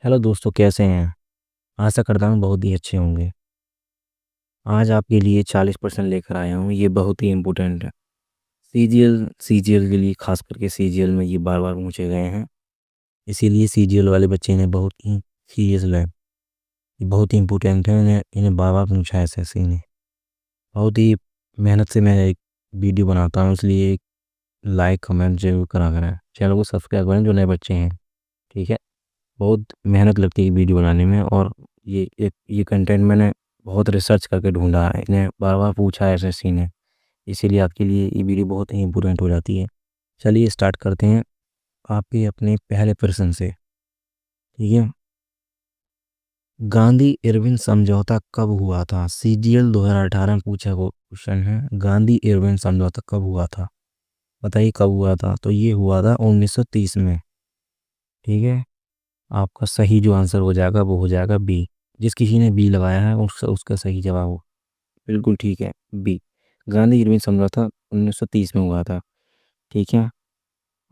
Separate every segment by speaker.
Speaker 1: Hello दोस्तों, कैसे हैं। आशा करता हूँ बहुत ही अच्छे होंगे। आज आपके लिए 40% लेकर आया हूँ। ये बहुत ही इम्पोर्टेंट है। सीजीएल के लिए, खास करके सीजीएल में ये बार बार पूछे गए हैं। इसीलिए सीजीएल वाले बच्चे इन्हें बहुत ही सीरियस लें। ये बहुत ही इम्पोर्टेंट है। इन्हें इन्हें बार बार पूछा है एसएससी ने। बहुत ही मेहनत से मैं एक वीडियो बनाता हूँ, इसलिए एक लाइक कमेंट जरूर करा करें। चैनल को सब्सक्राइब करें जो नए बच्चे हैं। ठीक है। बहुत मेहनत लगती है वीडियो बनाने में, और ये कंटेंट मैंने बहुत रिसर्च करके ढूंढा है। इन्हें बार बार पूछा है एसएससी ने, इसीलिए आपके लिए ये वीडियो बहुत ही इम्पोर्टेंट हो जाती है। चलिए स्टार्ट करते हैं आपके अपने पहले प्रश्न से। ठीक है। गांधी इरविन समझौता कब हुआ था? सीजीएल 2018 में पूछा वो क्वेश्चन है। गांधी इरविन समझौता कब हुआ था? बताइए कब हुआ था। तो ये हुआ था 1930 में। ठीक है। आपका सही जो आंसर हो जाएगा वो हो जाएगा बी। जिस किसी ने बी लगाया है उसका सही जवाब हो। बिल्कुल ठीक है, बी। गांधी इरविन समझौता 1930 में हुआ था। ठीक है।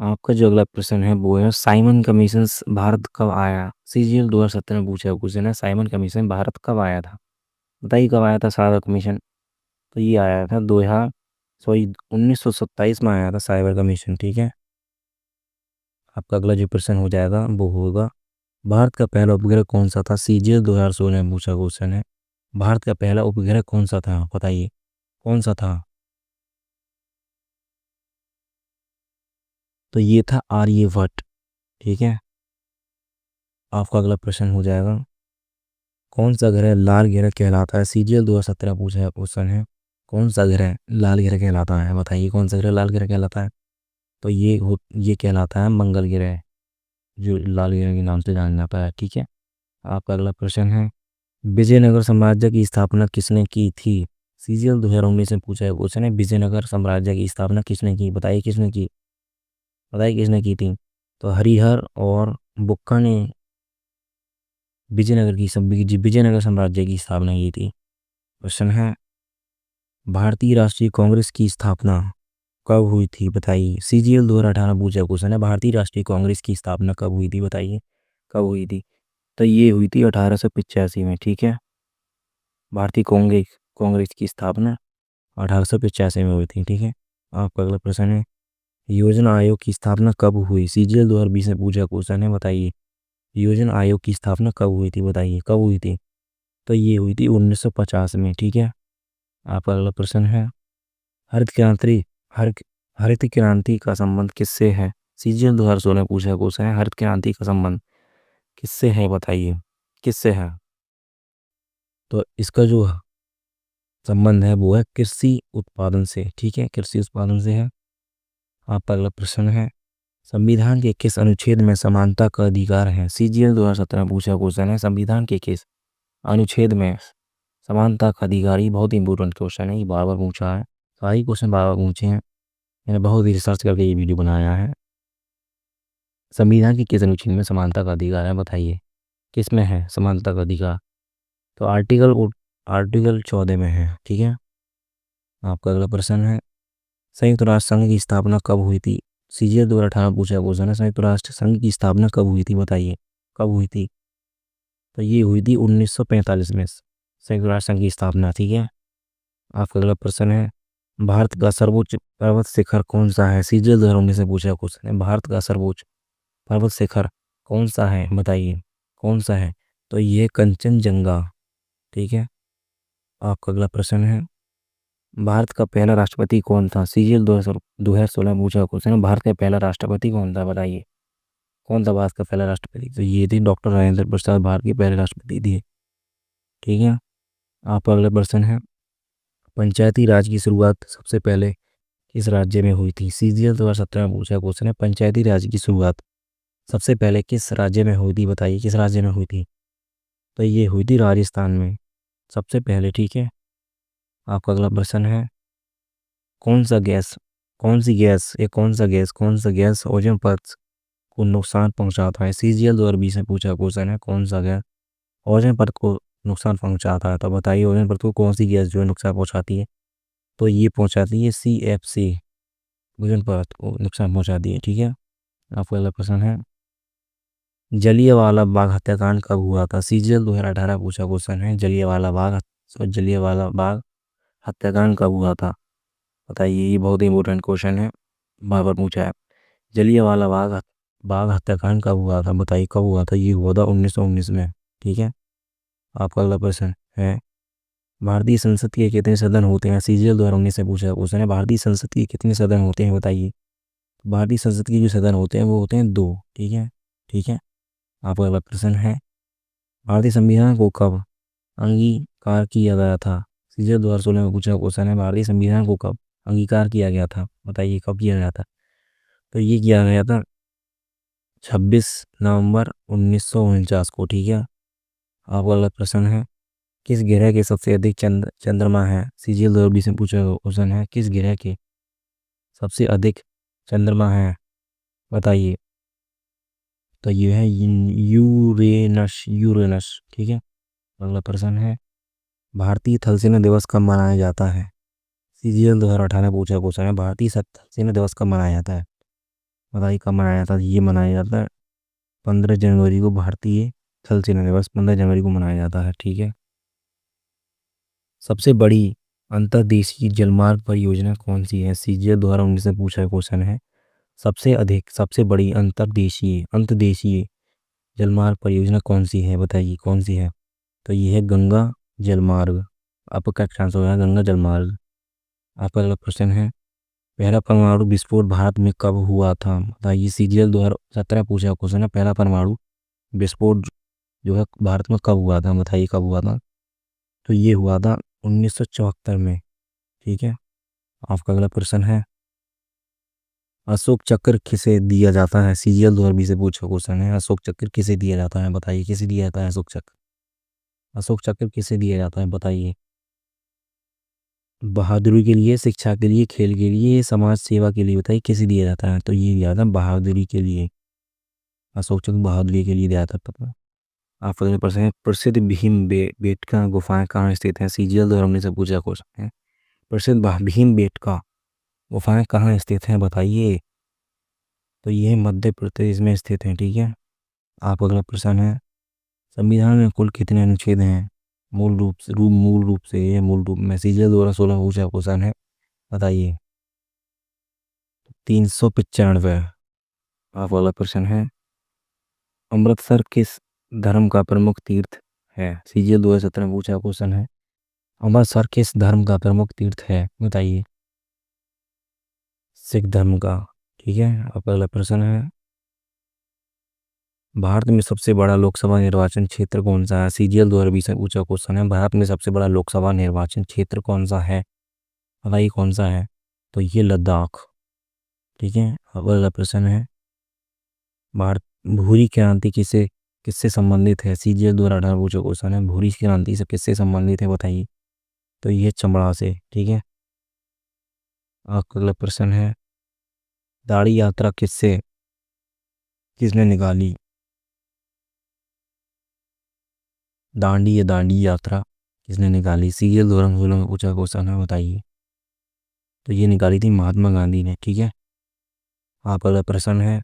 Speaker 1: आपका जो अगला प्रश्न है वो है, साइमन कमीशन भारत कब आया? सीजीएल 2017 में पूछा क्वेश्चन है, साइमन कमीशन भारत कब आया था? बताइए कब आया था साइबर कमीशन। तो ये आया था 2000 सॉरी 1927 में आया था साइबर कमीशन। ठीक है। आपका अगला जो प्रश्न हो जाएगा वो होगा, भारत का पहला उपग्रह कौन सा था? सीजीएल 2016 में पूछा क्वेश्चन है, भारत का पहला उपग्रह कौन सा था? बताइए कौन सा था। तो ये था आर्यभट्ट। ठीक है। आपका अगला प्रश्न हो जाएगा, कौन सा ग्रह लाल ग्रह कहलाता है? सीजीएल 2017 पूछा है क्वेश्चन है, कौन सा ग्रह लाल ग्रह कहलाता है? बताइए कौन सा ग्रह लाल ग्रह कहलाता है? तो ये कहलाता है मंगल ग्रह, जो लाल ग्रह के नाम से जाना जाता है। ठीक है। आपका अगला प्रश्न है, विजयनगर साम्राज्य की स्थापना किसने की थी? सीजीएल 2019 में पूछा है क्वेश्चन है, विजयनगर साम्राज्य की स्थापना किसने की? बताइए किसने की। बताइए किसने की थी। तो हरिहर और बुक्का ने विजयनगर साम्राज्य की स्थापना की थी। क्वेश्चन है, भारतीय राष्ट्रीय कांग्रेस की स्थापना कब हुई थी? बताइए। सीजीएल 2018 पूछा क्वेश्चन है, भारतीय राष्ट्रीय कांग्रेस की स्थापना कब हुई थी? बताइए कब हुई थी। तो ये हुई थी 1885 में। ठीक है। भारतीय कांग्रेस कांग्रेस की स्थापना 1885 में हुई थी। ठीक है। आपका अगला प्रश्न है, योजना आयोग की स्थापना कब हुई? सीजीएल 2020 में पूछा क्वेश्चन है, बताइए योजना आयोग की स्थापना कब हुई थी? बताइए कब हुई थी। तो ये हुई थी 1950 में। ठीक है। आपका अगला प्रश्न है, हरित क्रांति हर हरित क्रांति का संबंध किससे है? सीजीएल 2016 में पूछा क्वेश्चन है, हरित क्रांति का संबंध किससे है? बताइए किससे है। तो इसका जो संबंध है वो है कृषि उत्पादन से। ठीक है, कृषि उत्पादन से है। आपका अगला प्रश्न है, संविधान के किस अनुच्छेद में समानता का अधिकार है? सीजीएल 2017 में पूछा क्वेश्चन है, संविधान के किस अनुच्छेद में समानता का अधिकार? ये बहुत इंपॉर्टेंट क्वेश्चन है, ये बार बार पूछा है। सारी क्वेश्चन बार बार पूछे हैं, मैंने बहुत ही रिसर्च करके ये वीडियो बनाया है। संविधान के किस अनुच्छेद में समानता का अधिकार है? बताइए किस में है समानता का अधिकार। तो आर्टिकल 14 में है। ठीक है। आपका अगला प्रश्न है, संयुक्त राष्ट्र संघ की स्थापना कब हुई थी? सीजीएल 2018 पूछा क्वेश्चन है, संयुक्त राष्ट्र संघ की स्थापना कब हुई थी? बताइए कब हुई थी। तो ये हुई थी 1945 में संयुक्त राष्ट्र संघ की स्थापना। ठीक है। आपका अगला प्रश्न है, भारत का सर्वोच्च पर्वत शिखर कौन सा है? सीजीएल 2019 से पूछा क्वेश्चन है, भारत का सर्वोच्च पर्वत शिखर कौन सा है? बताइए कौन सा है। तो ये कंचनजंगा। ठीक है। आपका अगला प्रश्न है, भारत का पहला राष्ट्रपति कौन था? सीजीएल 2016 में पूछा क्वेश्चन है, भारत का पहला राष्ट्रपति कौन था? बताइए कौन था भारत का पहला राष्ट्रपति? तो ये थी डॉक्टर राजेंद्र प्रसाद, भारत के पहले राष्ट्रपति थे। ठीक है। आपका अगला प्रश्न है, पंचायती राज की शुरुआत सबसे पहले किस राज्य में हुई थी? सीजीएल 2017 में पूछा क्वेश्चन है, पंचायती राज की शुरुआत सबसे पहले किस राज्य में हुई थी? बताइए किस राज्य में हुई थी। तो ये हुई थी राजस्थान में सबसे पहले। ठीक है। आपका अगला प्रश्न है, कौन सा गैस कौन सी गैस या कौन सा गैस ओजोन परत को नुकसान पहुंचाता है? सीजीएल 2020 में पूछा क्वेश्चन है, कौन सा गैस ओजोन परत को नुकसान पहुंचाता है? तो बताइए ओजोन परत को कौन सी गैस जो है नुकसान पहुंचाती है? तो ये पहुंचाती है CFC, ओजोन परत को नुकसान पहुंचाती है। ठीक है। आपका अगला प्रश्न है, जलियांवाला बाग हत्याकांड कब हुआ था? सीजीएल 2018 पूछा क्वेश्चन है। जलियांवाला बाग हत्याकांड कब हुआ था बताइए। ये बहुत इंपॉर्टेंट क्वेश्चन है, बार बार पूछा है। जलियांवाला बाग हत्याकांड कब हुआ था बताइए, कब हुआ था? ये हुआ था 1919 में। ठीक है, आपका अगला प्रश्न है, भारतीय संसद के कितने सदन होते हैं? सीजीएल 2019 से पूछा क्वेश्चन है, भारतीय संसद के कितने सदन होते हैं बताइए। भारतीय संसद के जो सदन होते हैं वो होते हैं 2। ठीक है, ठीक है। आपका अगला प्रश्न है, भारतीय संविधान को कब अंगीकार किया गया था? सीजीएल 2016 में पूछा क्वेश्चन है, भारतीय संविधान को कब अंगीकार किया गया था बताइए, कब किया गया था? तो ये किया गया था 26 नवंबर 1949 को। ठीक है, आपका अगला प्रश्न है, किस ग्रह के सबसे अधिक चंद्रमा है? सीजीएल 2020 में पूछा क्वेश्चन है, किस ग्रह के सबसे अधिक चंद्रमा है बताइए। तो ये है यूरेनस। ठीक है, अगला प्रश्न है, भारतीय थल सेना दिवस कब मनाया जाता है? सीजीएल 2018 पूछा क्वेश्चन है, भारतीय थल सेना दिवस कब मनाया जाता है बताइए, कब मनाया जाता है? ये मनाया जाता है 15 जनवरी को। भारतीय थल सेना दिवस 15 जनवरी को मनाया जाता है। ठीक है, सबसे बड़ी अंतर्देशीय जलमार्ग परियोजना कौन सी है? सीजीएल 2019 से पूछा क्वेश्चन है, सबसे बड़ी अंतर्देशीय जलमार्ग परियोजना कौन सी है बताइए, कौन सी है? तो ये है गंगा जलमार्ग। आपका करेक्ट आंसर होगा गंगा जलमार्ग। आपका अगला प्रश्न है, पहला परमाणु विस्फोट भारत में कब हुआ था बताइए। सीजीएल 2017 पूछा क्वेश्चन है, पहला परमाणु विस्फोट जो है भारत में कब हुआ था बताइए, कब हुआ था? तो ये हुआ था 1974 में। ठीक है, आपका अगला प्रश्न है, अशोक चक्र किसे दिया जाता है? सीजीएल 2020 से पूछा क्वेश्चन है, अशोक चक्र किसे दिया जाता है बताइए, किसे दिया जाता है अशोक चक्र? अशोक चक्र किसे दिया जाता है बताइए। बहादुरी के लिए, शिक्षा के लिए, खेल के लिए, समाज सेवा के लिए बताइए, किसे दिया जाता है? तो ये दिया जाता है बहादुरी के लिए। अशोक चक्र बहादुरी के लिए दिया जाता है। आपका अगला प्रश्न है, प्रसिद्ध भीम बेटका गुफाएं कहाँ स्थित हैं? सीजीएल 2019 से पूछा क्वेश्चन है, प्रसिद्ध भीम बेटका गुफाएं कहाँ स्थित हैं बताइए। तो ये मध्य प्रदेश में स्थित है। ठीक है, आपका अगला प्रश्न है, संविधान में कुल कितने अनुच्छेद हैं? मूल रूप में सीजीएल 2016 पूछा क्वेश्चन है बताइए। 395। आपका अगला प्रश्न है, अमृतसर किस धर्म का प्रमुख तीर्थ है? सीजीएल 2017 में पूछा क्वेश्चन है, अमृतसर किस धर्म का प्रमुख तीर्थ है बताइए। सिख धर्म का। ठीक है, आपका अगला प्रश्न है, भारत में सबसे बड़ा लोकसभा निर्वाचन क्षेत्र कौन सा है? सीजीएल 2020 में पूछा क्वेश्चन है, भारत में सबसे बड़ा लोकसभा निर्वाचन क्षेत्र कौन सा है बताइए, कौन सा है? तो ये लद्दाख। ठीक है, अब अगला प्रश्न है, भारत भूरी क्रांति किससे संबंधित है? सीजीएल 2018 पूछा क्वेश्चन है, भूरी क्रांति से किससे संबंधित है बताइए। तो ये चमड़ा से। ठीक है, आपका अगला प्रश्न है, दाढ़ी यात्रा किसने निकाली? दांडी यात्रा किसने निकाली? सीजीएल 2016 में पूछा क्वेश्चन है बताइए। तो ये निकाली थी महात्मा गांधी ने। ठीक है, आपका अगला प्रश्न है,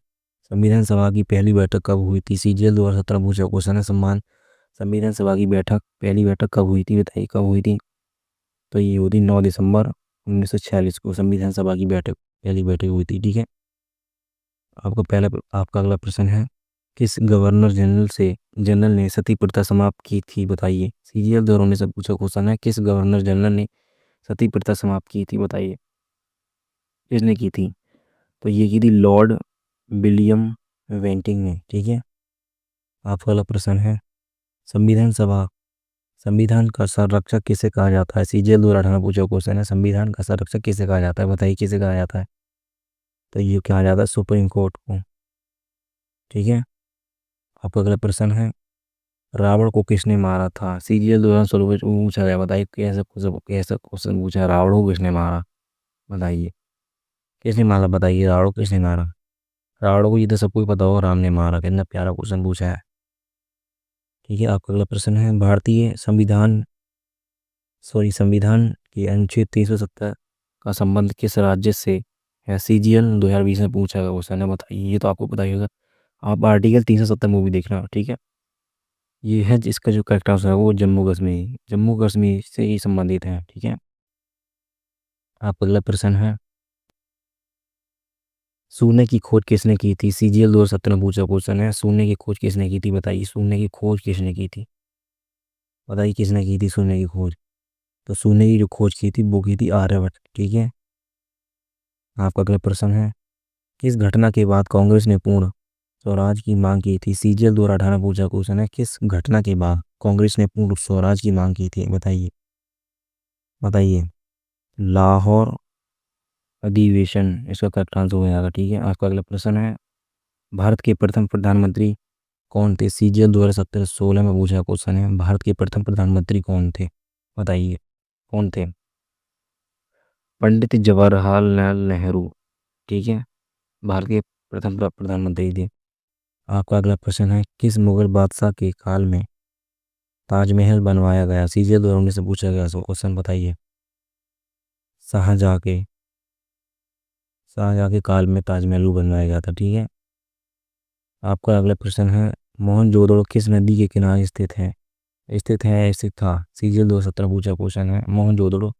Speaker 1: संविधान सभा की पहली बैठक कब हुई थी? सीजीएल 2017 पूछा क्वेश्चन है, संविधान सभा की पहली बैठक कब हुई थी बताइए, कब हुई थी? तो ये हुई थी 9 दिसंबर 1946 को संविधान सभा की पहली बैठक हुई थी। ठीक है, आपका अगला प्रश्न है, किस गवर्नर जनरल ने सती प्रथा समाप्त की थी बताइए। सीजीएल 2019 से पूछा क्वेश्चन है, किस गवर्नर जनरल ने सती प्रथा समाप्त की थी बताइए, किसने की थी? तो ये की थी लॉर्ड विलियम बेंटिंक ने। ठीक है, आपका अगला प्रश्न है, संविधान का संरक्षक किसे कहा जाता है? सीजीएल 2018 पूछा क्वेश्चन है, संविधान का संरक्षक किसे कहा जाता है बताइए, किसे कहा जाता है? तो ये कहा जाता है सुप्रीम कोर्ट को। ठीक है, आपका अगला प्रश्न है, रावण को किसने मारा था? सीजीएल 2016 में पूछा गया, बताइए कैसा क्वेश्चन पूछा, रावण को किसने मारा बताइए, किसने मारा बताइए, रावण को किसने मारा? रावण को ये तो सबको ही पता होगा, राम ने मारा। कितना प्यारा क्वेश्चन पूछा है। ठीक है, आपका अगला प्रश्न है, भारतीय संविधान के अनुच्छेद 370 का संबंध किस राज्य से है? सीजीएल 2020 में पूछा गया क्वेश्चन है बताइए, ये तो आपको पता ही होगा, आप आर्टिकल 370 मूवी देखना, ठीक है। ये है जिसका जो करेक्ट है वो जम्मू कश्मीर से ही संबंधित है, ठीक है। आपका अगला प्रश्न है, शून्य की खोज किसने की थी? CGL 2017 में पूछा क्वेश्चन है, शून्य की खोज किसने की थी? बताइए, शून्य की खोज किसने की थी? बताइए किसने की थी शून्य की खोज? तो शून्य की जो खोज की थी वो की थी आर्यभट्ट, ठीक है। आपका अगला प्रश्न है, किस घटना के बाद कांग्रेस ने पूर्ण स्वराज की मांग की थी? CGL 2018 पूछा क्वेश्चन है, किस घटना के बाद कांग्रेस ने पूर्ण स्वराज की मांग की थी? बताइए, बताइए। लाहौर अधिवेशन इसका करेक्ट आंसर हो जाएगा, ठीक है। आपका अगला प्रश्न है, भारत के प्रथम प्रधानमंत्री कौन थे? CGL 2017-16 में पूछा क्वेश्चन है, भारत के प्रथम प्रधानमंत्री कौन थे? बताइए कौन थे? पंडित जवाहरलाल नेहरू, ठीक है, भारत के प्रथम प्रधानमंत्री थे। आपका अगला प्रश्न है, किस मुगल बादशाह के काल में ताजमहल बनवाया गया? CGL 2019 से पूछा गया क्वेश्चन, बताइए। शाहजहाँ के शाहजहाँ के काल में ताजमहल बनवाया गया था, ठीक है। आपका अगला प्रश्न है, मोहनजोदड़ो किस नदी के किनारे स्थित था? CGL 2017 पूछा क्वेश्चन है, मोहनजोदड़ो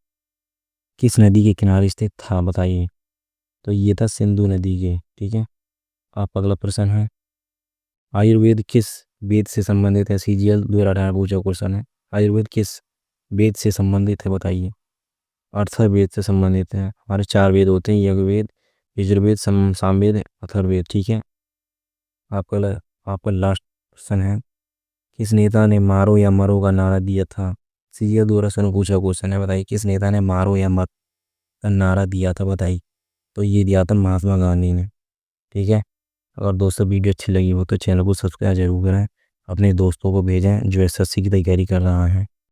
Speaker 1: किस नदी के किनारे स्थित था? बताइए। तो ये था सिंधु नदी के, ठीक है। आपका अगला प्रश्न है, आयुर्वेद किस वेद से संबंधित है? CGL 2018 पूछा क्वेश्चन है, आयुर्वेद किस वेद से संबंधित है? बताइए। अथर्ववेद से संबंधित है। हमारे 4 वेद होते हैं, यजुर्वेद, यजुर्वेद, सामवेद, अथर्ववेद, ठीक है। आपका आपका लास्ट प्रश्न है, किस नेता ने मारो या मरो का नारा दिया था? CGL 2018 पूछा क्वेश्चन है, बताइए किस नेता ने मारो या मत का नारा दिया था? बताइए। तो ये दिया था महात्मा गांधी ने, ठीक है। अगर दोस्तों वीडियो अच्छी लगी हो तो चैनल को सब्सक्राइब जरूर करें, अपने दोस्तों को भेजें जो SSC की तैयारी कर रहा है।